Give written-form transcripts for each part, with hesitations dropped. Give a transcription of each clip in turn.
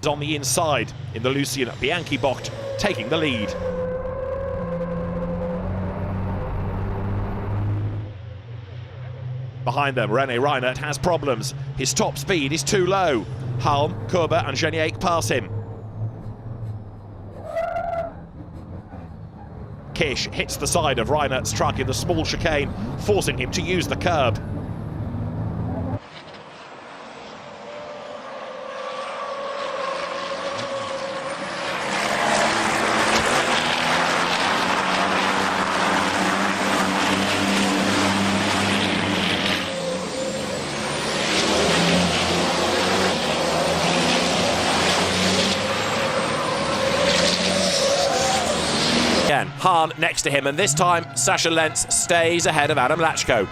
On the inside in the Lucien Bianchi bocht, taking the lead. Behind them, René Reinert has problems. His top speed is too low. Halm, Kurber and Geniek pass him. Kish hits the side of Reinert's truck in the small chicane, forcing him to use the curb. Hahn next to him, and this time Sascha Lentz stays ahead of Adam Lachko.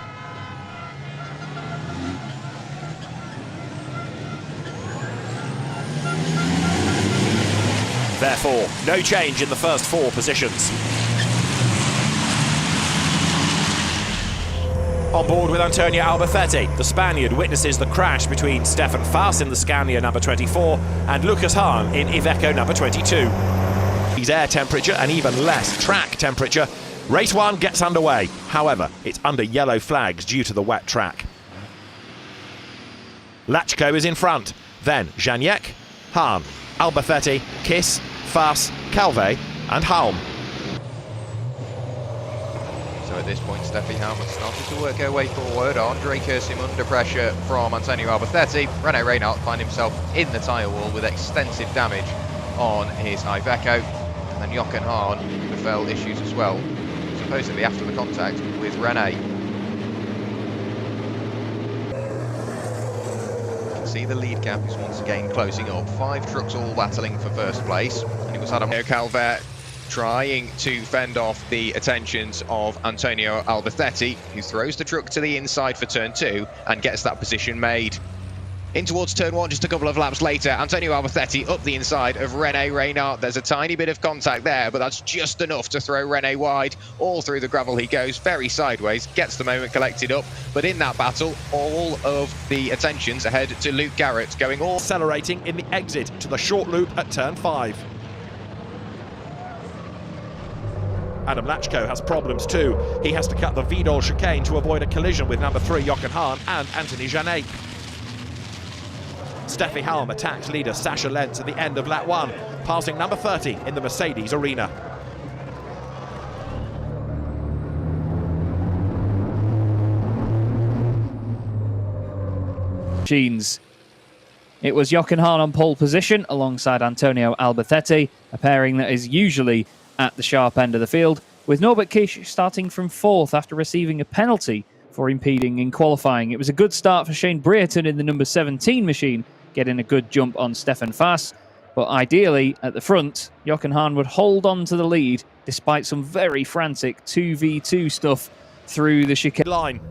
Therefore, no change in the first four positions. On board with Antonio Albacete, the Spaniard witnesses the crash between Stefan Fass in the Scania number 24 and Lucas Hahn in Iveco number 22. Air temperature and even less track temperature. Race 1 gets underway. However, it's under yellow flags due to the wet track. Lachko is in front, then Geniek, Hahn, Albacete, Kiss, Fass, Calvé and Halm. So at this point, Steffi Halm has started to work her way forward. Andre Kersim under pressure from Antonio Albacete. René Reinhardt finds himself in the tyre wall with extensive damage on his Iveco. And Jochen Hahn fell issues as well, supposedly after the contact with René. You can see the lead gap is once again closing up. 5 trucks all battling for first place, and it was Adam Calvé trying to fend off the attentions of Antonio Albacete, who throws the truck to the inside for turn 2 and gets that position made. In towards turn 1 just a couple of laps later, Antonio Albacete up the inside of René Reinhardt. There's a tiny bit of contact there, but that's just enough to throw René wide. All through the gravel he goes, very sideways, gets the moment collected up. But in that battle, all of the attentions ahead to Luke Garrett, going all accelerating in the exit to the short loop at turn 5. Adam Lachko has problems too. He has to cut the Vidal chicane to avoid a collision with number 3 Jochen Hahn and Anthony Geniek. Steffi Halm attacks leader Sascha Lentz at the end of lap 1, passing number 30 in the Mercedes arena. Machines. It was Jochen Hahn on pole position alongside Antonio Albacete, a pairing that is usually at the sharp end of the field, with Norbert Kish starting from 4th after receiving a penalty for impeding in qualifying. It was a good start for Shane Brereton in the number 17 machine, getting a good jump on Stefan Fass, but ideally at the front, Jochen Hahn would hold on to the lead despite some very frantic 2v2 stuff through the chicane line.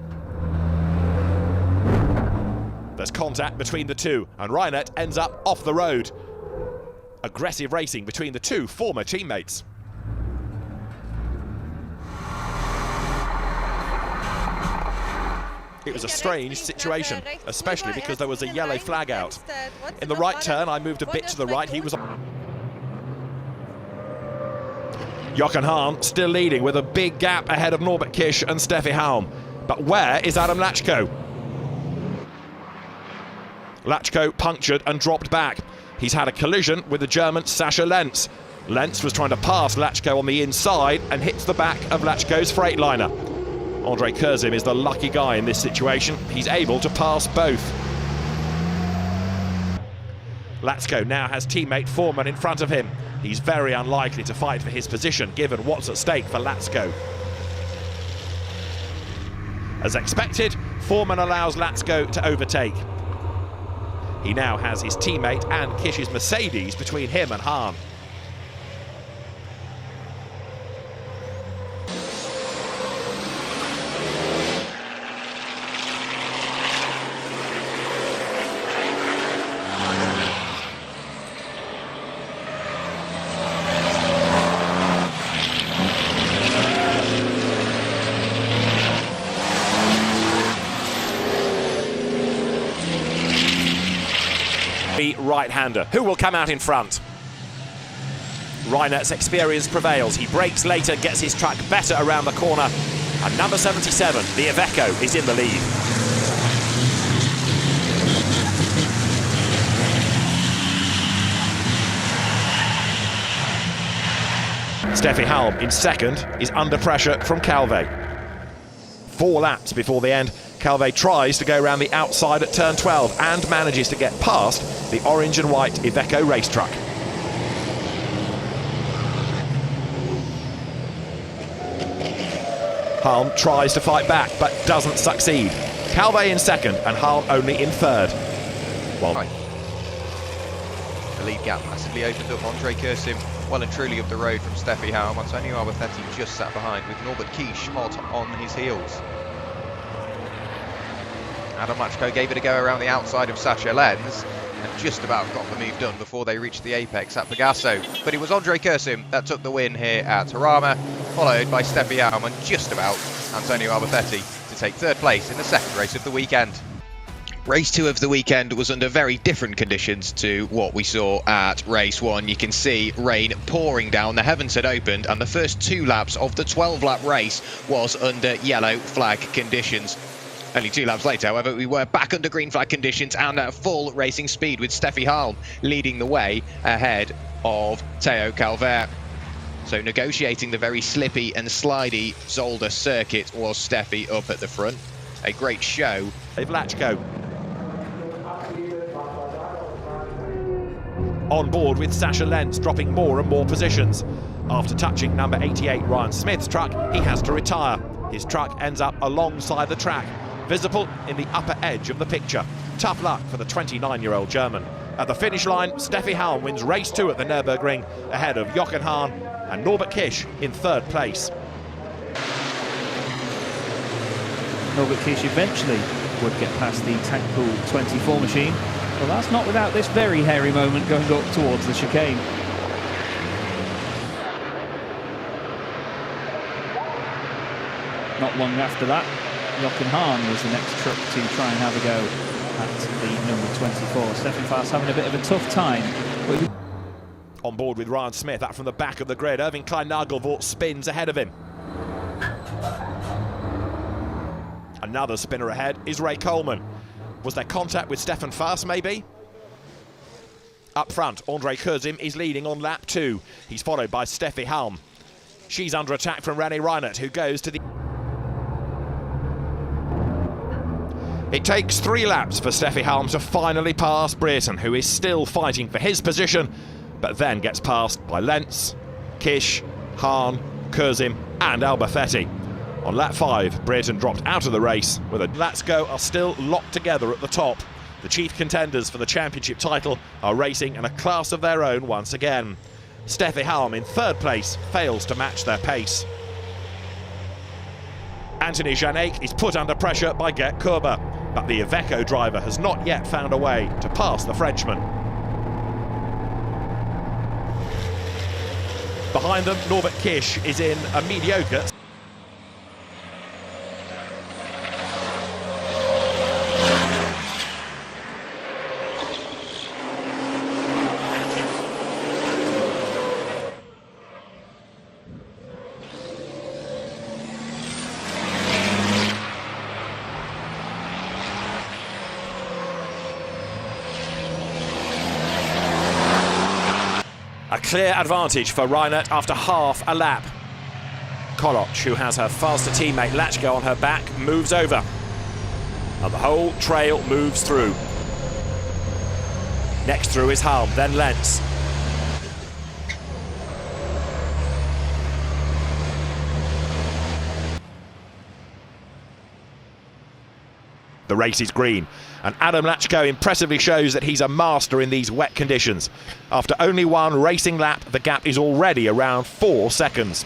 There's contact between the two, and Reinert ends up off the road. Aggressive racing between the two former teammates. It was a strange situation, especially because there was a yellow flag out. In the right turn, I moved a bit to the right. He was Jochen Hahn still leading with a big gap ahead of Norbert Kish and Steffi Halm. But where is Adam Lachko? Lachko punctured and dropped back. He's had a collision with the German Sascha Lentz. Lentz was trying to pass Lachko on the inside and hits the back of Lachko's Freightliner. Andre Kersim is the lucky guy in this situation. He's able to pass both. Lachko now has teammate Foreman in front of him. He's very unlikely to fight for his position, given what's at stake for Lachko. As expected, Foreman allows Lachko to overtake. He now has his teammate and Kish's Mercedes between him and Hahn. The right-hander, who will come out in front? Reinert's experience prevails. He brakes later, gets his truck better around the corner. And number 77, the Iveco, is in the lead. Steffi Halm in second is under pressure from Calve. 4 laps before the end, Calve tries to go around the outside at turn 12 and manages to get past the orange and white Iveco race truck. Halm tries to fight back but doesn't succeed. Calve in second and Halm only in third. Well, the lead gap massively opened up. Andre Kursim well and truly up the road from Steffi Halm. Antonio Alberthetti just sat behind with Norbert Kish hot on his heels. Adam Lachko gave it a go around the outside of Sasha Lenz and just about got the move done before they reached the apex at Pegaso. But it was Andre Kursim that took the win here at Harama, followed by Steffi Halm and just about Antonio Alberthetti to take third place in the second race of the weekend. Race 2 of the weekend was under very different conditions to what we saw at race 1. You can see rain pouring down, the heavens had opened, and the first 2 laps of the 12-lap race was under yellow flag conditions. Only 2 laps later, however, we were back under green flag conditions and at full racing speed, with Steffi Halm leading the way ahead of Theo Calvert. So negotiating the very slippy and slidey Zolder circuit was Steffi up at the front. A great show. Lachko on board with Sasha Lenz, dropping more and more positions. After touching number 88 Ryan Smith's truck, he has to retire. His truck ends up alongside the track, visible in the upper edge of the picture. Tough luck for the 29-year-old German. At the finish line, Steffi Halm wins race 2 at the Nürburgring ahead of Jochen Hahn and Norbert Kish in third place. Norbert Kish eventually would get past the Tank Pool 24 machine. Well, that's not without this very hairy moment going up towards the chicane. Not long after that, Jochen Hahn was the next truck to try and have a go at the number 24. Stefan Faas having a bit of a tough time. On board with Ryan Smith, that from the back of the grid. Irving Klein-Nagelvort spins ahead of him. Another spinner ahead is Ray Coleman. Was there contact with Stefan Faas, maybe? Up front, Andre Kursim is leading on lap 2. He's followed by Steffi Halm. She's under attack from René Reinert, who goes to the... It takes 3 laps for Steffi Halm to finally pass Brereton, who is still fighting for his position, but then gets passed by Lenz, Kish, Hahn, Kursim and Alberthetti. On lap 5, Brereton dropped out of the race, with a Lachko are still locked together at the top. The chief contenders for the championship title are racing in a class of their own once again. Steffi Halm in third place fails to match their pace. Anthony Janek is put under pressure by Gert Kurber, but the Iveco driver has not yet found a way to pass the Frenchman. Behind them, Norbert Kish is in a mediocre... A clear advantage for Reinert after half a lap. Koloc, who has her faster teammate Lachko on her back, moves over. And the whole trail moves through. Next through is Halm, then Lenz. The race is green, and Adam Lachko impressively shows that he's a master in these wet conditions. After only 1 racing lap, the gap is already around 4 seconds.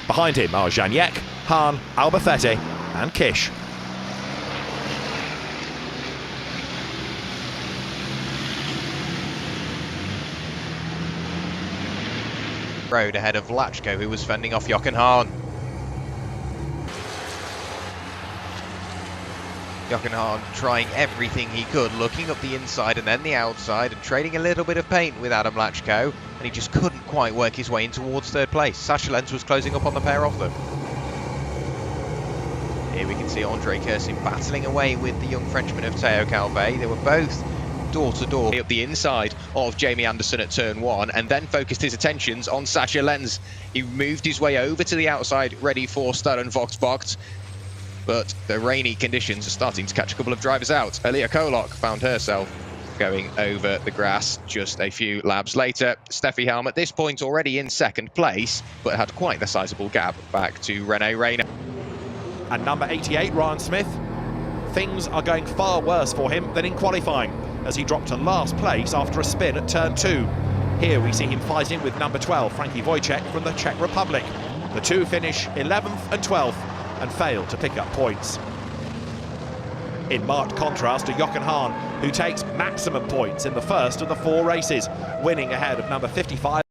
Behind him are Janek, Hahn, Alberthetti and Kish. Road ahead of Lachko, who was fending off Jochen Hahn. Jochen Hahn trying everything he could, looking up the inside and then the outside and trading a little bit of paint with Adam Lachko, and he just couldn't quite work his way in towards third place. Sacha Lenz was closing up on the pair of them. Here we can see Andre Kersin battling away with the young Frenchman of Théo Calvet. They were both door-to-door up the inside of Jamie Anderson at turn 1 and then focused his attentions on Sacha Lenz. He moved his way over to the outside, ready for Stern Voxbocht, but the rainy conditions are starting to catch a couple of drivers out. Alia Kolok found herself going over the grass just a few laps later. Steffi Helm at this point already in second place, but had quite the sizable gap back to René Reina. And number 88, Ryan Smith, things are going far worse for him than in qualifying, as he dropped to last place after a spin at turn 2. Here we see him fighting with number 12, Frankie Wojciech from the Czech Republic. The two finish 11th and 12th and fail to pick up points. In marked contrast to Jochen Hahn, who takes maximum points in the first of the 4 races, winning ahead of number 55.